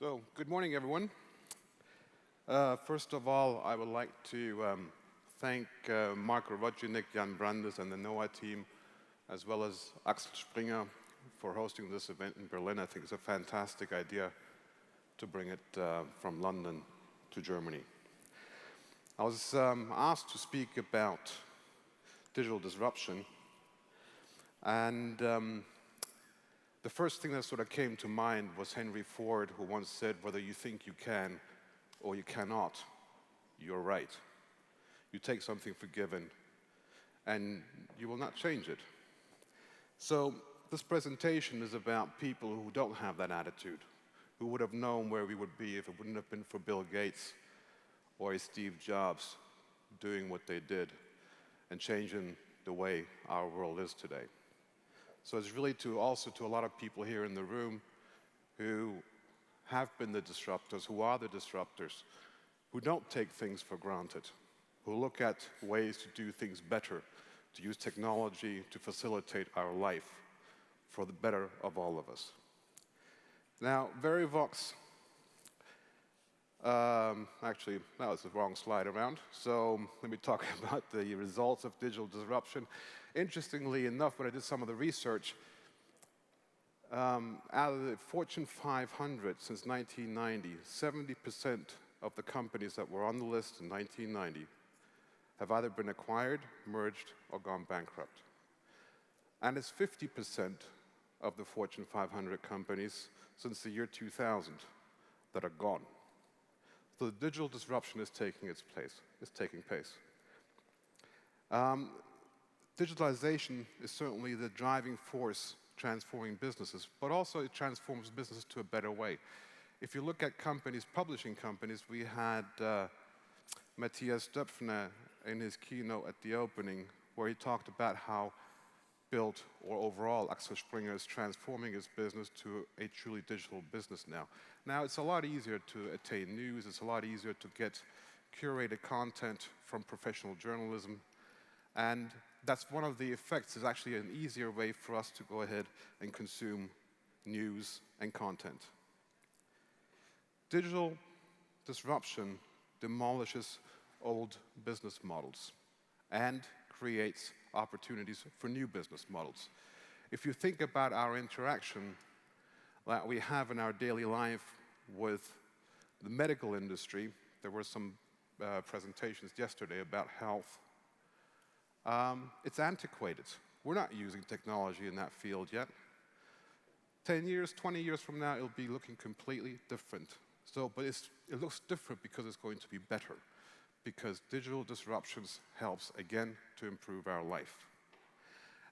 So, good morning, everyone. First of all, I would like to thank Marco Rodjunik, Jan Brandes, and the NOAH team, as well as Axel Springer, for hosting this event in Berlin. I think it's a fantastic idea to bring it from London to Germany. I was asked to speak about digital disruption, and the first thing that sort of came to mind was Henry Ford, who once said, "Whether you think you can or you cannot, you're right. You take something for given, and you will not change it." So this presentation is about people who don't have that attitude, who would have known where we would be if it wouldn't have been for Bill Gates or Steve Jobs doing what they did and changing the way our world is today. So it's really also to a lot of people here in the room who have been the disruptors, who are the disruptors, who don't take things for granted, who look at ways to do things better, to use technology to facilitate our life for the better of all of us. Now, Verivox, actually, that was the wrong slide around. So let me talk about the results of digital disruption. Interestingly enough, when I did some of the research, out of the Fortune 500 since 1990, 70% of the companies that were on the list in 1990 have either been acquired, merged, or gone bankrupt. And it's 50% of the Fortune 500 companies since the year 2000 that are gone. So the digital disruption is taking its place, is taking place. Digitalization is certainly the driving force transforming businesses, but also it transforms businesses to a better way. If you look at companies, publishing companies, we had Matthias Döpfner in his keynote at the opening, where he talked about how Build, or overall, Axel Springer is transforming his business to a truly digital business now. Now, it's a lot easier to attain news, it's a lot easier to get curated content from professional journalism, and that's one of the effects, is actually an easier way for us to go ahead and consume news and content. Digital disruption demolishes old business models and creates opportunities for new business models. If you think about our interaction that we have in our daily life with the medical industry, there were some presentations yesterday about health. It's antiquated. We're not using technology in that field yet. 10 years, 20 years from now, it'll be looking completely different. But it looks different because it's going to be better, because digital disruptions helps, again, to improve our life.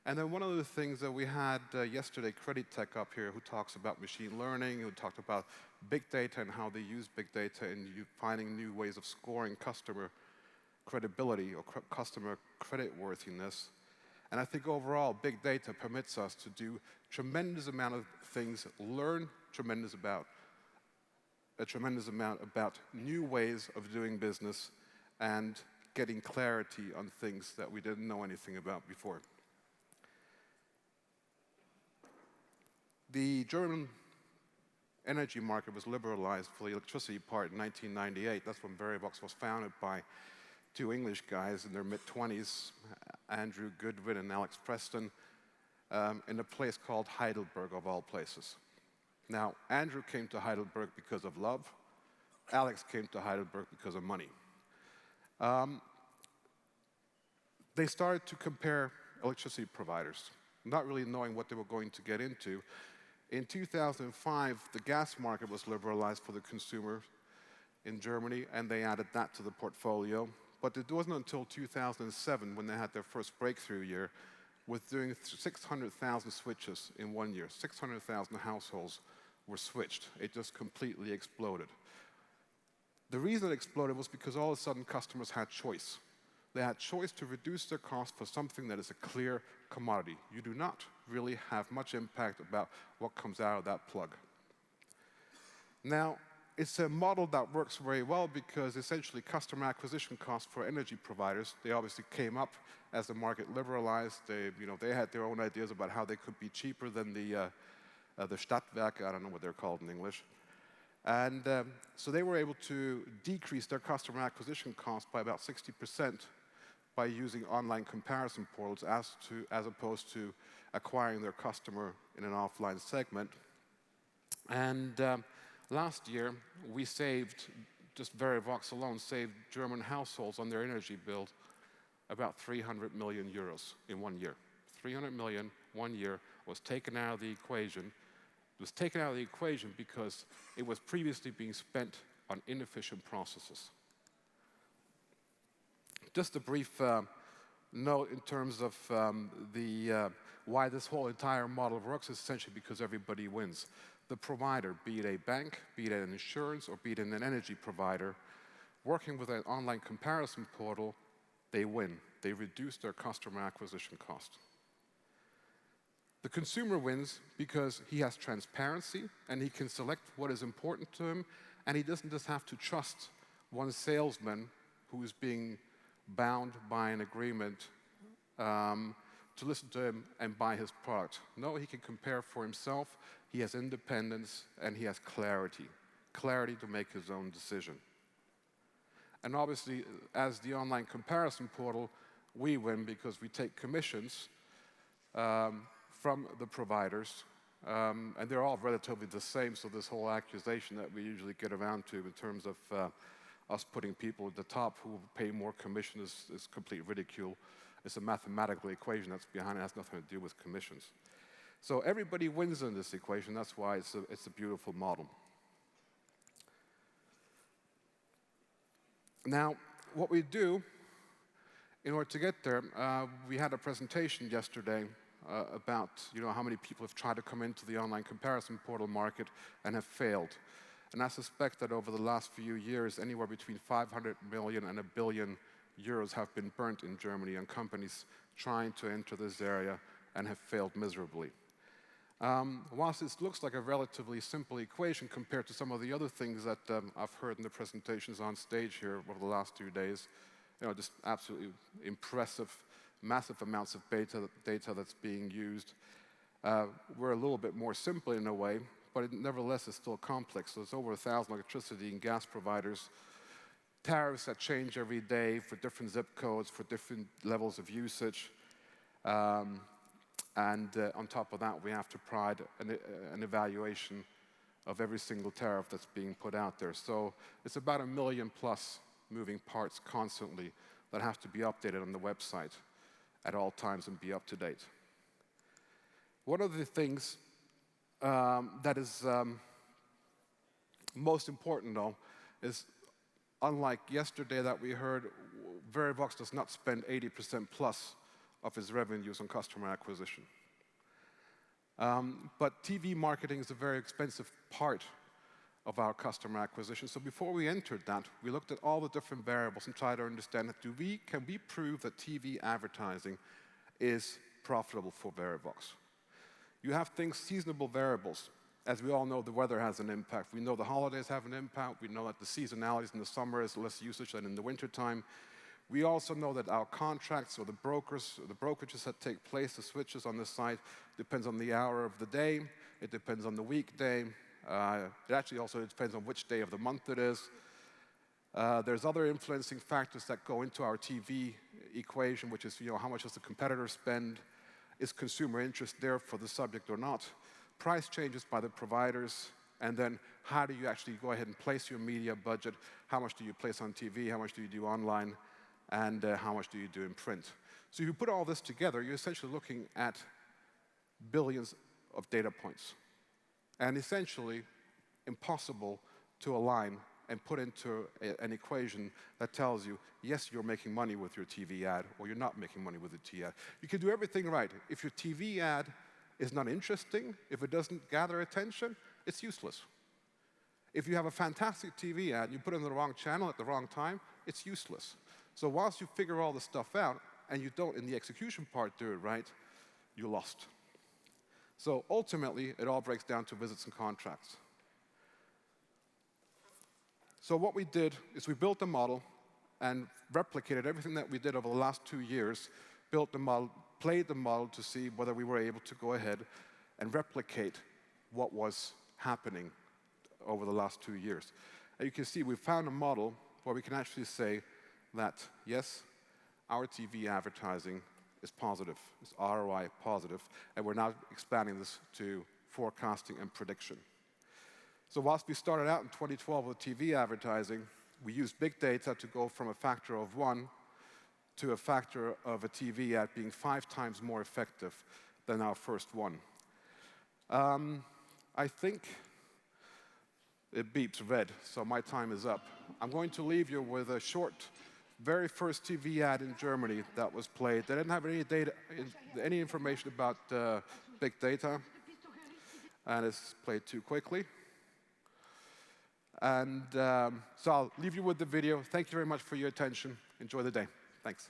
And then one of the things that we had yesterday, Credit Tech up here, who talks about machine learning, who talked about big data and how they use big data and finding new ways of scoring customer credibility or customer creditworthiness. And I think overall, big data permits us to do tremendous amount of things, learn a tremendous amount about new ways of doing business and getting clarity on things that we didn't know anything about before. The German energy market was liberalized for the electricity part in 1998. That's when Verivox was founded by two English guys in their mid-20s, Andrew Goodwin and Alex Preston, in a place called Heidelberg, of all places. Now, Andrew came to Heidelberg because of love. Alex came to Heidelberg because of money. They started to compare electricity providers, not really knowing what they were going to get into. In 2005, the gas market was liberalized for the consumer in Germany, and they added that to the portfolio. But it wasn't until 2007 when they had their first breakthrough year with doing 600,000 switches in 1 year. 600,000 households were switched. It just completely exploded. The reason it exploded was because all of a sudden customers had choice. They had choice to reduce their cost for something that is a clear commodity. You do not really have much impact about what comes out of that plug. Now, it's a model that works very well because essentially customer acquisition costs for energy providers, they obviously came up as the market liberalized. They had their own ideas about how they could be cheaper than the Stadtwerke, I don't know what they're called in English. And so they were able to decrease their customer acquisition cost by about 60% by using online comparison portals as opposed to acquiring their customer in an offline segment. And last year, we saved, just Verivox alone, saved German households on their energy bill about 300 million euros in 1 year. 300 million, 1 year, was taken out of the equation. It was taken out of the equation because it was previously being spent on inefficient processes. Just a brief note in terms of why this whole entire model works is essentially because everybody wins. The provider, be it a bank, be it an insurance, or be it an energy provider, working with an online comparison portal, they win. They reduce their customer acquisition cost. The consumer wins because he has transparency and he can select what is important to him, and he doesn't just have to trust one salesman who is being bound by an agreement to listen to him and buy his product. No, he can compare for himself. He has independence and he has clarity to make his own decision. And obviously, as the online comparison portal, we win because we take commissions from the providers, and they're all relatively the same, so this whole accusation that we usually get around to in terms of us putting people at the top who pay more commission is complete ridicule. It's a mathematical equation that's behind it. It has nothing to do with commissions. So everybody wins in this equation. That's why it's a beautiful model. Now, what we do in order to get there, we had a presentation yesterday about how many people have tried to come into the online comparison portal market and have failed. And I suspect that over the last few years, anywhere between 500 million and 1 billion euros have been burnt in Germany on companies trying to enter this area and have failed miserably. Whilst this looks like a relatively simple equation compared to some of the other things that I've heard in the presentations on stage here over the last 2 days, just absolutely impressive, massive amounts of data that's being used. We're a little bit more simple in a way, but it nevertheless is still complex. So there's over 1,000 electricity and gas providers, tariffs that change every day for different zip codes, for different levels of usage. And on top of that, we have to provide an evaluation of every single tariff that's being put out there. So it's about 1 million plus moving parts constantly that have to be updated on the website at all times and be up to date. One of the things that is most important, though, is unlike yesterday that we heard, Verivox does not spend 80% plus of its revenues on customer acquisition. But TV marketing is a very expensive part of our customer acquisition. So before we entered that, we looked at all the different variables and tried to understand, can we prove that TV advertising is profitable for Verivox? You have things, seasonable variables. As we all know, the weather has an impact. We know the holidays have an impact. We know that the seasonalities in the summer is less usage than in the wintertime. We also know that our contracts or the brokerages that take place, the switches on the site, depends on the hour of the day. It depends on the weekday. It actually also depends on which day of the month it is. There's other influencing factors that go into our TV equation, which is how much does the competitor spend? Is consumer interest there for the subject or not? Price changes by the providers, and then how do you actually go ahead and place your media budget? How much do you place on TV? How much do you do online? And how much do you do in print? So if you put all this together, you're essentially looking at billions of data points, and essentially impossible to align and put into an equation that tells you, yes, you're making money with your TV ad, or you're not making money with the TV ad. You can do everything right. If your TV ad is not interesting, if it doesn't gather attention, it's useless. If you have a fantastic TV ad, you put it in the wrong channel at the wrong time, it's useless. So whilst you figure all this stuff out, and you don't in the execution part do it right, you're lost. So ultimately, it all breaks down to visits and contracts. So what we did is we built a model and replicated everything that we did over the last 2 years, built the model, played the model to see whether we were able to go ahead and replicate what was happening over the last 2 years. And you can see we found a model where we can actually say that, yes, our TV advertising is positive, is ROI positive, and we're now expanding this to forecasting and prediction. So whilst we started out in 2012 with TV advertising, we used big data to go from a factor of 1 to a factor of a TV ad being 5 times more effective than our first one. I think it beeps red, so my time is up. I'm going to leave you with a short, very first TV ad in Germany that was played. They didn't have any data, any information about big data, and it's played too quickly. And so I'll leave you with the video. Thank you very much for your attention. Enjoy the day. Thanks.